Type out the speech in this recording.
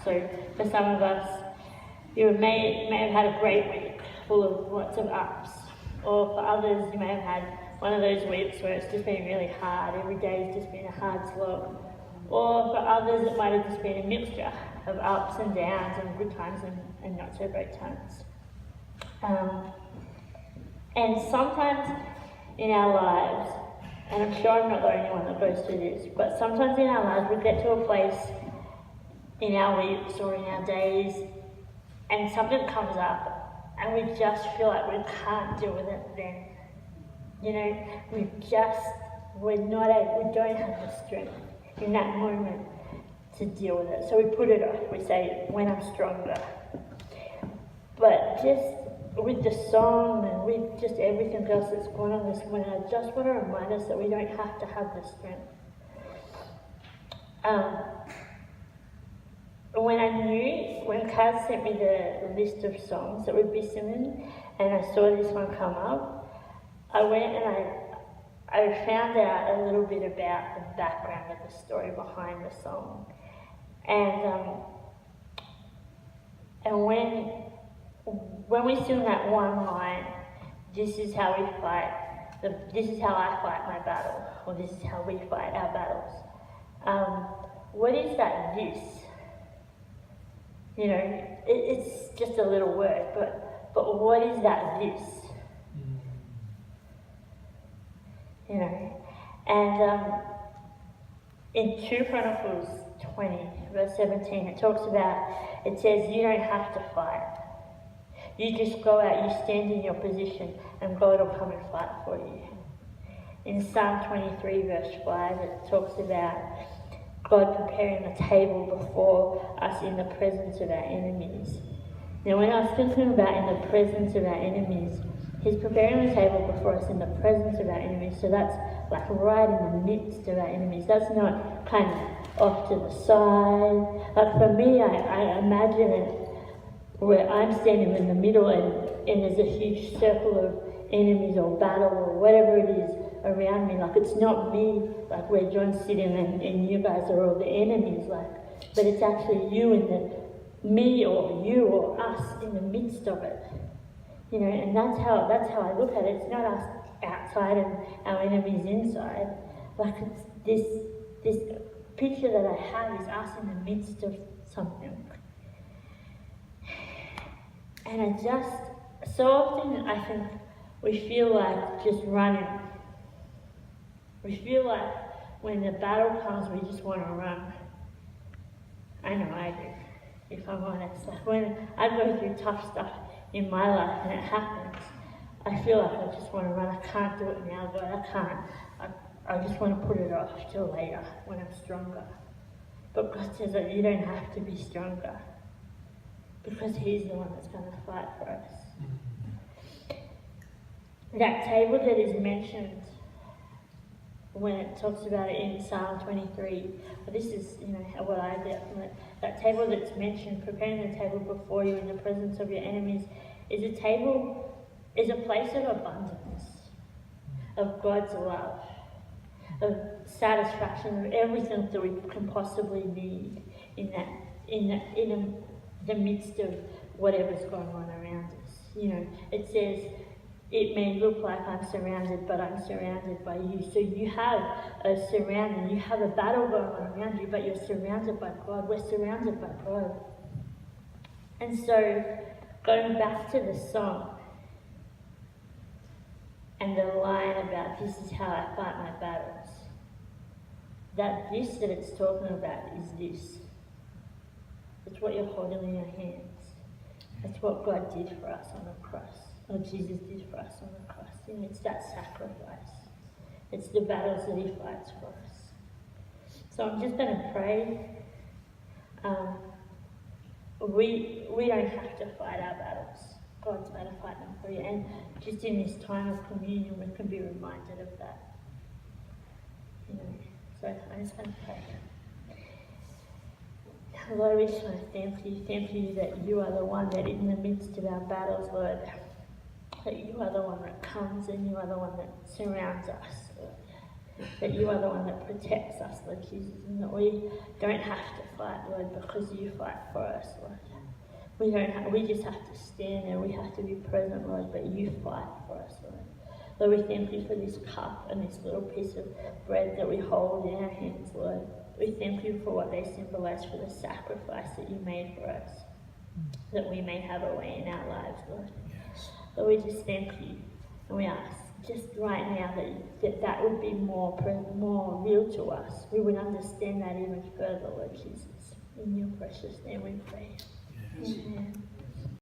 So for some of us, you may have had a great week full of lots of ups, or for others you may have had one of those weeks where it's just been really hard, every day's just been a hard slog. Or for others it might have just been a mixture of ups and downs and good times and not so great times. And sometimes in our lives, and I'm sure I'm not the only one that goes through this, but sometimes in our lives we get to a place in our weeks or in our days and something comes up and we just feel like we can't deal with it then. You know, we don't have the strength in that moment to deal with it. So we put it off. We say, when I'm stronger. But just with the song and with just everything else that's going on this morning, I just want to remind us that we don't have to have the strength. When Kaz sent me the list of songs that we'd be singing, and I saw this one come up, I went and I found out a little bit about the background of the story behind the song. And when we sing that one line, this is how we fight, this is how I fight my battle, or this is how we fight our battles. What is that this? You know, it's just a little word, but what is that this? You know, and in 2 Chronicles 20, verse 17, it says, you don't have to fight. You just go out, you stand in your position, and God will come and fight for you. In Psalm 23, verse 5, it talks about God preparing a table before us in the presence of our enemies. Now, when I was thinking about in the presence of our enemies, He's preparing the table before us in the presence of our enemies, so that's like right in the midst of our enemies. That's not kind of off to the side. Like for me, I imagine it where I'm standing in the middle and there's a huge circle of enemies or battle or whatever it is around me. Like it's not me, like where John's sitting and you guys are all the enemies, like, but it's actually you and me or you or us in the midst of it. You know, and that's how I look at it. It's not us outside and our enemies inside. Like it's this picture that I have is us in the midst of something. And so often I think we feel like just running. We feel like when the battle comes, we just want to run. I know I do, if I'm honest. Like when I go through tough stuff in my life and it happens, I feel like I just want to run. I can't do it now, God, I can't. I just want to put it off till later when I'm stronger. But God says that you don't have to be stronger because He's the one that's going to fight for us. That table that is mentioned when it talks about it in Psalm 23, this is, you know, what I get from it. That table that's mentioned, preparing the table before you in the presence of your enemies, is a place of abundance, of God's love, of satisfaction, of everything that we can possibly need in the midst of whatever's going on around us. You know, it says, it may look like I'm surrounded, but I'm surrounded by you. So you have a surrounding, you have a battle going on around you, but you're surrounded by God. We're surrounded by God. And so, going back to the song, and the line about this is how I fight my battles, that it's talking about is this. It's what you're holding in your hands. That's what God did for us on the cross. Or Jesus did for us on the cross. And it's that sacrifice. It's the battles that He fights for us. So I'm just going to pray. We don't have to fight our battles. God's going to fight them for you. And just in this time of communion, we can be reminded of that. You know. So I'm just going to pray. Lord, we just want to thank you that you are the one that in the midst of our battles, Lord, that you are the one that comes and you are the one that surrounds us, Lord. that you are the one that protects us, Lord Jesus, and that we don't have to fight, Lord, because you fight for us, Lord. We just have to stand there, we have to be present, Lord, but you fight for us, Lord. Lord, we thank you for this cup and this little piece of bread that we hold in our hands, Lord. We thank you for what they symbolize, for the sacrifice that you made for us, that we may have a way in our lives, Lord. Lord, we just thank you, and we ask just right now that would be more real to us. We would understand that even further, Lord Jesus. In your precious name we pray. Yes. Amen.